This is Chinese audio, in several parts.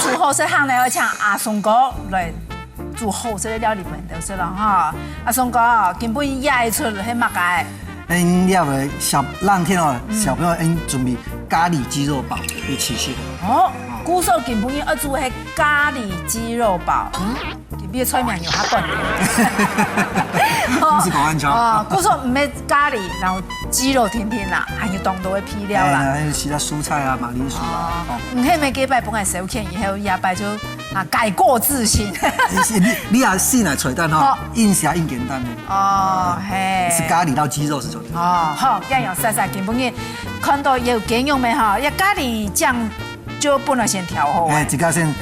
煮好食行呢，要请阿松哥来煮好食的料理饭就是了哈。阿松哥根本野出很马街。了的浪天哦，小朋友准备咖喱鸡肉堡一起去。哦，古时候根本要煮迄咖喱鸡肉堡，比个菜名有较短。不是讲安怎？哦，古时候唔要咖喱，然后鸡肉甜甜啦，还有当多的配料啦。还有其他蔬菜啊，马铃薯啊。唔迄每礼拜本来收钱，以后下拜就改过自新。你也试来吹蛋哈，硬虾硬简单的。哦，嘿。是咖喱到鸡肉是做的。哦，好，这样晒晒，根本嘅看到有经用没哈？要咖喱酱就不能先调好。这个先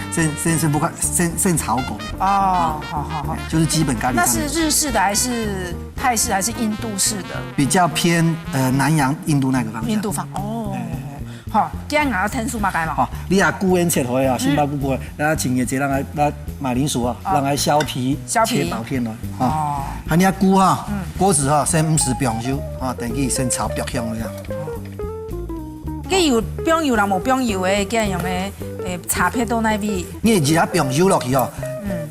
炒过。哦，好，就是基本咖喱。那是日式的还是泰式还是印度式的？比较偏南洋印度那个方向。印度方哦。好，这样要天数嘛该嘛。好，你也菇圆切开啊，杏鲍菇菇，然后请也这让马铃薯啊，让它削皮，切薄片咯。哦。还你菇哈，锅子哈先50秒钟啊，等于先炒爆香了呀。佮有冰油啦，无冰油的，佮用的茶片都那味。你热下冰油落去哦，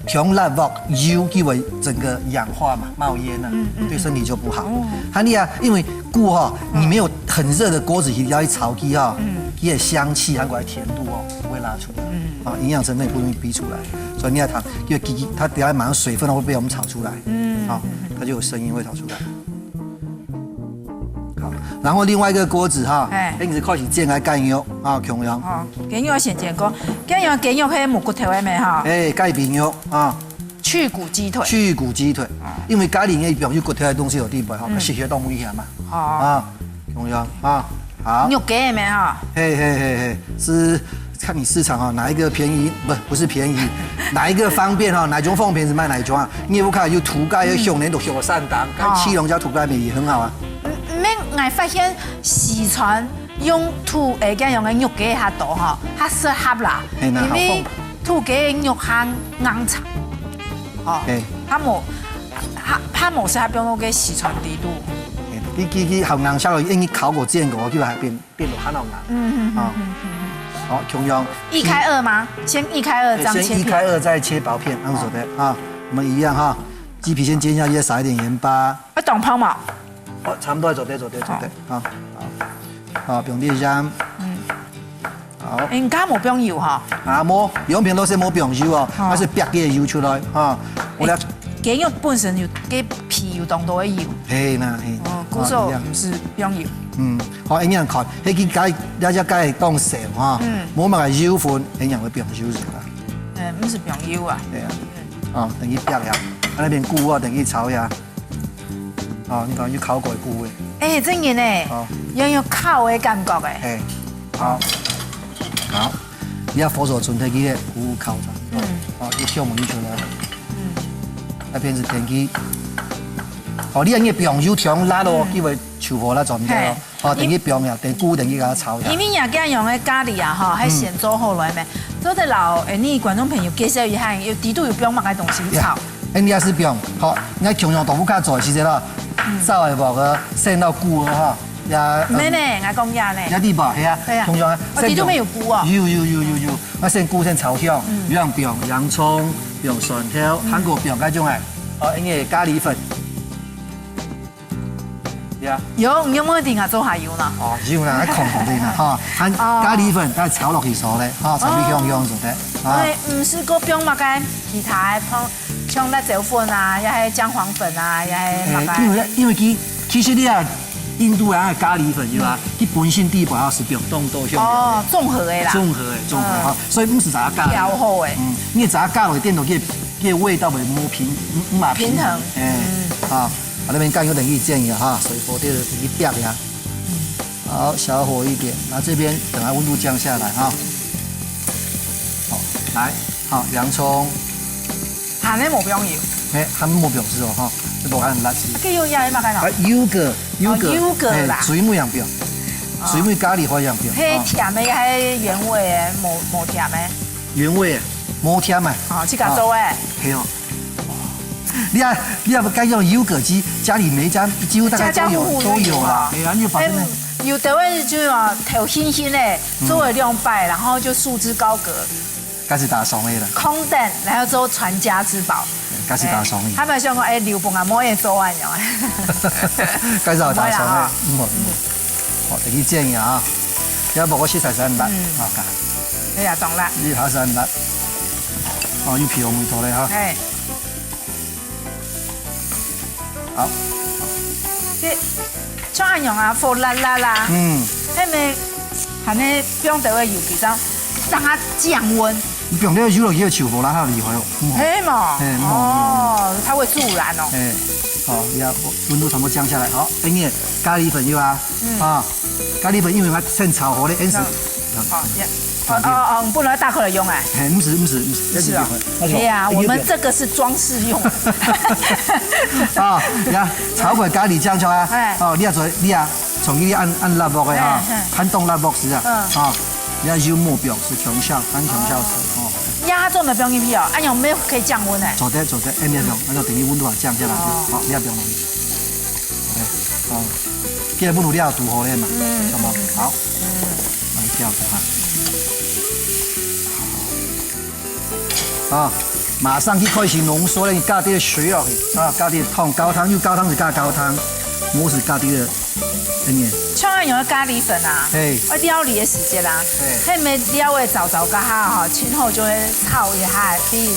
香辣木油因为整个氧化嘛，冒烟了，对身体就不好。还你啊，因为菇哈，你没有很热的锅子，要一炒鸡哈，鸡的香气还有甜度哦，不会拉出来。营养成分也不容易逼出来，所以你要它，因为鸡它等下马上水分会被我们炒出来，它就有声音会炒出来。好，然后另外一个锅子哈，你是开始煎来干肉啊，姜油。干肉先煎过，干肉迄木骨头的没哈？盖饼肉啊。去骨鸡腿。去骨鸡腿，因为咖喱里面有骨头的东西有地方哈，血血动危险嘛。姜油啊，好。肉鸡的没哈？嘿，是。看你市场哈，哪一个便宜不是便宜，哪一个方便哈，哪种方便是卖哪种啊？你也不看有土盖有熊年都熊善当，跟七龙加土盖米也很好啊。我发现四川用土跟用的肉鸡较多哈，较适合啦，因为土鸡的肉较硬脆，它冇适合用个四川地度。你好硬下来，因为烤过煎过，就还变到很硬。好，姜油。1开2吗？先1开2这样切片。先1开2，再切薄片，按手的啊。我们一样哈，鸡皮先煎下去，再撒一点盐巴。当泡嘛？差不多，走的。好，不用点香。好。应该冇冰油哈。冇，用平都是冇冰油哦，它是白嘅油出来啊。我俩。鸡肉本身有鸡皮有当多的油。古时候唔是冰油。好，营养看，迄个该大家该当食哈，冇买油粉，营养会变油是啦。唔是冰油啊。对啊，等于白呀，那边菇啊，等于炒呀。你讲有烤过的菇诶。真嘅呢，有烤的感觉诶。好，你要火手准备去菇烤上，去香门出来。那片是天气，你按个冰油调辣咯，因为炒火那状态咯，等于冰呀，等菇等于给它炒。因为也咁用的咖喱啊，哈，还先做好来咩？做得老你观众朋友介绍一下，有地度有冰乜嘅东西炒？你也是冰，好，你姜用豆腐卡做其实啦，稍微把个渗到菇哈，也咩呢？我讲呀呢？也地吧，系啊，姜用啊，地度没有菇啊？有，我先菇先炒香，用冰洋葱。用蒜头、韩国饼嗰種係，因為咖喱粉，有冇定下做下油呢？有啦，喺控啲啦，含咖喱粉，但係炒落去熟咧，炒啲香做得。唔是個冰乜嘅，其他像辣椒粉啊，又係姜黃粉啊，又係乜嘅？因為其實你啊，印度人嘅咖喱粉係嘛，佢本身地板是冰凍都香。綜合嘅啦。綜合哈，所以唔是咋咖。調好嘅。你咋咖落電到佢味道會冇平衡。那邊乾油等於這樣哈，水火啲一掉呀。好，小火一點，然後這邊等它溫度降下來哈。好，來，好，洋蔥。鹹嘅冇冰油。鹹冇冰油哦哈，這落很辣子。佢有嘢乜嘅喲？優格啦。水母樣冰，水母咖喱花樣冰。係甜嘅，係原味嘅，冇甜嘅。原味嘅，冇甜嘅。自家做嘅。係哦。你要不該用優格機，家裡每家幾乎大概都有啦。你就把那有的位就頭輕輕的，做了200，然後就束之高閣。开始打松的啦，空等，然后做传家之宝。开始打松的。他们想讲，刘邦啊，冇嘢做啊，样。开始打松的，好，第二建议啊，要不我食晒3辣，啊，哎呀，懂啦。你下3辣，哦，要皮我梅头咧哈。哎。好。像安样啊，火辣辣啦。迄咪，还没不用得个油其实让它降温。你不用那个油落去，炒无啦，还厉害哦。嘿嘛。哦，它会助燃哦。哎，好，你要温度全部降下来，好，等于咖喱粉有啊，啊，咖喱粉因为它趁炒好的，因此。不能大口的用哎。哎，不是，是啊。哎呀，我们这个是装饰用。啊，你看炒过咖喱酱出啊，哦，你要做，你啊，从你按辣木的哈，撼动辣木时啊，啊，你要油末表是强效，很强效是哦。压中的不用去哦，按用没可以降温哎。做的，按那种，那就等于温度啊降下来，好，你要不用容易。OK， 好，既然不如你要煮好的嘛，好吗？好，来调着哈。啊，马上去开始浓缩咧，加啲水落去，啊，加啲汤，高汤，高汤是加高汤，冇是加啲嘅乜嘢。像用的咖喱粉啊，我料理的时间啦，迄咪料的早个哈吼，前后就会炒一下，比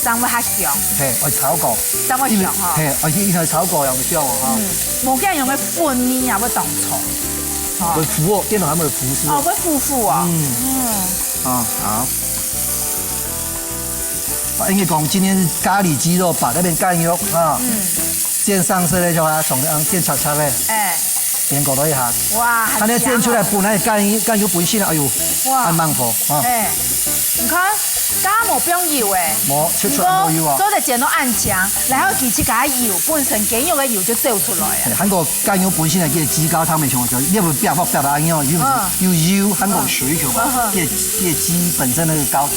张会较强。嘿，我炒过，张会强哈。嘿，而且以前炒过又唔香哦。冇见用的粉面也会动错。会糊哦，电脑还没有糊是。哦，会糊哦。啊，好。应该讲今天是咖喱鸡肉，把那边干肉啊，煎上色的就啊，从煎炒炒的，边搞到一下，哇，它那煎出来本来干油本身，哎呦，很慢火啊。你看，加冇不用油诶，冇，切出冇油啊。所有的煎都按姜，然后其实加油本身鸡肉的油就走出来啊。韩国干油本身係叫雞高湯咪像就，你有冇表達安樣？有油，韓國水球嘛，叫雞本身那個高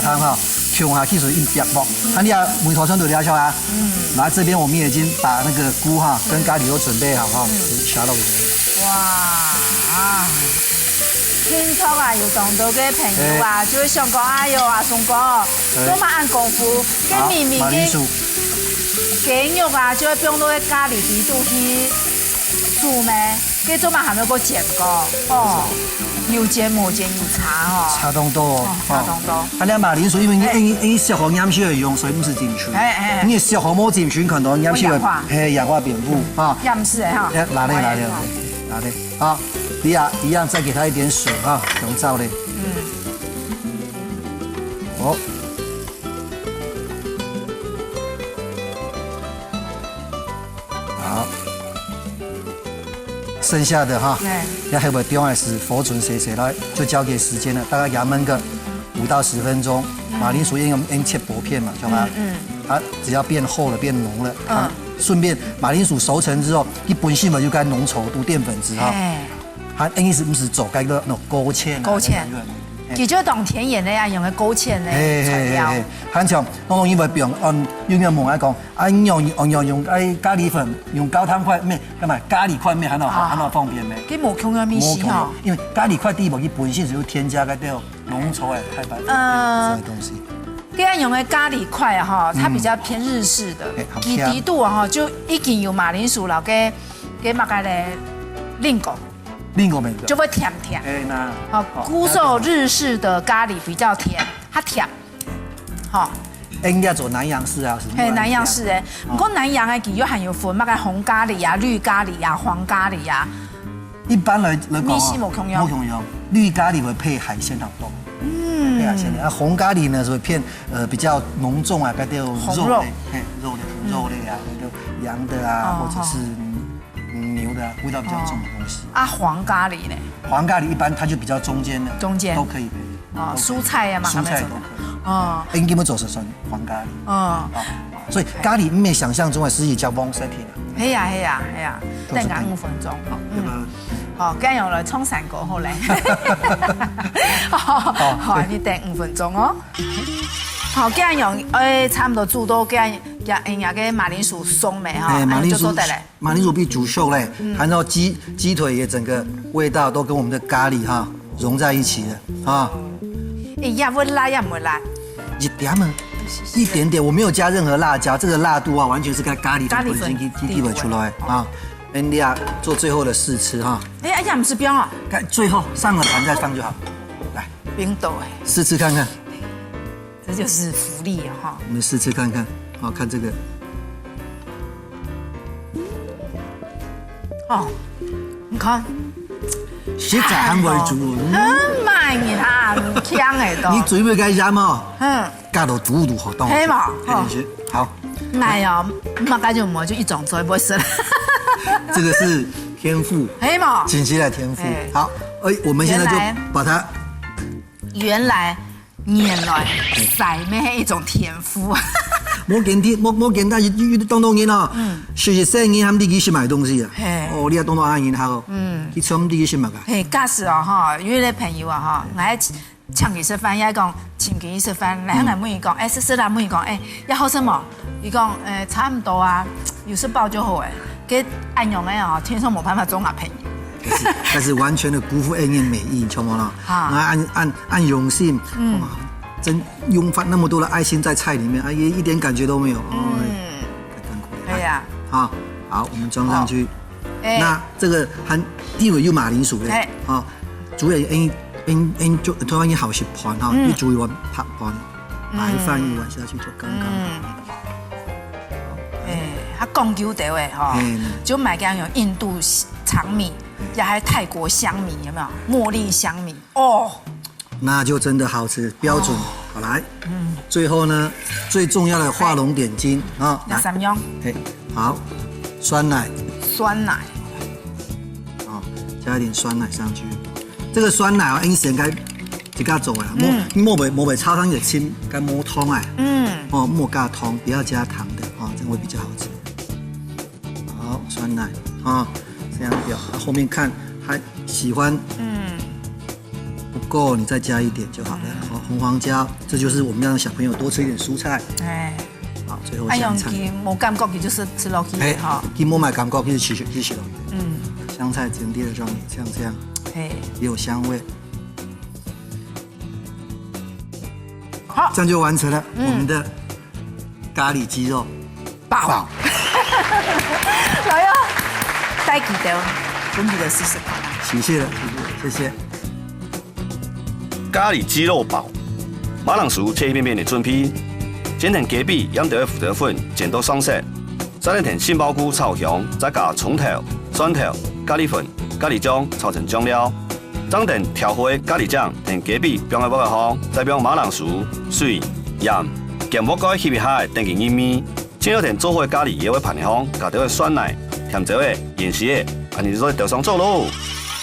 湯哈。用下去水一煸啵，那你啊梅头酸都了下啊。然后这边我们已经把那个菇哈跟咖喱都准备好哈，下到里面。哇！听说啊，有当多嘅朋友啊，就会想讲哎呦啊，松哥，多嘛按功夫，跟明明嘅雞肉啊，就會放到嘅咖喱底度去煮咩，跟做嘛還要個煎過哦。有煎冇煎有差哦，差當多哦，差當多。啊，你馬鈴薯因為你小河鹽水用，所以唔是進去。你小河冇進去，可能鹽水會氧化蝙蝠啊。鹽水哈。拿嘞，好，你啊一樣再給它一點水哈，溶燥嘞。好。好。剩下的哈，要还有中还是佛存谁来，就交给时间了，大概给它焖个5到10分钟。马铃薯用切薄片嘛，晓得吧？它只要变厚了、变浓了，顺便马铃薯熟成之后，一本身嘛就该浓稠度淀粉质哈。它意思不是走该个那种勾芡。勾芡。其實當甜鹽咧，用嘅勾芡咧材料。很像我因為不用有人問我講，啊用咖喱粉，用高湯塊咩？咁咪咖喱塊咩？很好方便咩？佢冇用嘅咩事哈？因為咖喱塊第一步，佢本身是有添加嗰啲濃稠嘅太白粉這些東西。佢用嘅咖喱塊啊，哈，它比較偏日式的，佢底度啊，就已經有馬鈴薯啦，嘅乜嘅咧令果。另一個味就會甜甜。好，菇肉日式的咖喱比較甜，它甜。好。應該做南洋式啊，係南洋式誒。不過南洋嘅佢又含有分乜嘅紅咖喱啊、綠咖喱啊、黃咖喱啊。一般來講，冇用。綠咖喱會配海鮮好多。配海鮮的。紅咖喱呢，就會偏比較濃重啊，嗰啲肉類，肉類啊，嗰啲羊的啊，或者是。牛的味道比較重的東西啊，黃咖喱呢？黃咖喱一般它就比較中間的，都可以配啊，蔬菜啊嘛，蔬菜都可以哦。應該冇做成算黃咖喱所以咖喱唔係想象中的實際叫 long setting 係啊，等間5分鐘。好，咁樣來沖散過後咧，好，你等5分鐘哦。好，咁樣差唔多煮到咁。也個馬鈴薯鬆沒哈，馬鈴薯比煮熟嘞，然後雞腿也整個味道都跟我們的咖喱哈融在一起了啊。也會辣也唔會辣，一点啊，一点点，我没有加任何辣椒，这个辣度啊，完全是跟咖喱粉本身地位出来啊。你啊，做最后的试吃哈。哎，哎呀，不是冰啊，最后上了盘再放就好。来，冰豆哎，试吃看看。这就是福利哈。我们试吃看看，好看这个。哦，你看。食材很为主，很慢呀，香哎都。你嘴巴该加嘛？加到肚肚好冻。黑嘛，好。没有，嘛该就没就一种做不会死了。这个是天赋。黑嘛。紧接来天赋。好，我们现在就把它。原来塞咩一种天赋。冇简单，当然哦。是生意他们自己去买东西啊。哦，你要当阿银行哦。去找我们自己去买噶。嘿，假使哦哈，约了朋友啊哈，来请佢食饭，伊讲请佢食饭，来香港问伊讲，哎，是啦，问伊讲，哎，要喝什么？伊讲，差不多啊，有时包就好哎。给按用的哦，天生冇办法做阿朋友。但是完全的辜负恩燕美意，懂冇啦？按用心，真用发那么多的爱心在菜里面，也一点感觉都没有。可以啊。好，我们装上去。那这个含地位有马铃薯嘞，主要就台湾也好食盘哈，你煮一碗白盘，白饭一碗下去就刚刚好。它讲究的哎哈，就买给用印度长米，也还泰国香米，有没有？茉莉香米哦，那就真的好吃，标准。好来，最后呢，最重要的画龙点睛啊，来3样，好，酸奶，加一点酸奶上去。这个酸奶啊，应该就加做啊，莫被炒汤的清，该磨汤哎，莫加汤，不要加糖的这样会比较好吃。好，酸奶这样表，后面看还喜欢，不够你再加一点就好了。红黄椒，这就是我们让小朋友多吃一点蔬菜。好，最后香菜。冇感觉，就是吃落去哈。佢冇买感觉，就是吃落去。香菜整碟的让你像这样，也有香味。好，这样就完成了我们的咖喱鸡肉煲。来哟，带记得准备的试试看。谢谢。咖喱鸡肉煲，马铃薯切一片片的准批，剪成鸡髀，腌到腐得粉，剪到爽色，再来填杏鲍菇炒香，再加葱头、蒜头、咖喱粉、咖喱酱炒成酱料，再填调和的咖喱酱，填鸡髀放在锅后，再放马铃薯、水、盐，咸锅盖翕一下，等佢腌面，之后填做好的咖喱也会盘的方，加掉的酸奶、甜椒的、盐丝的，安尼就做调上做咯。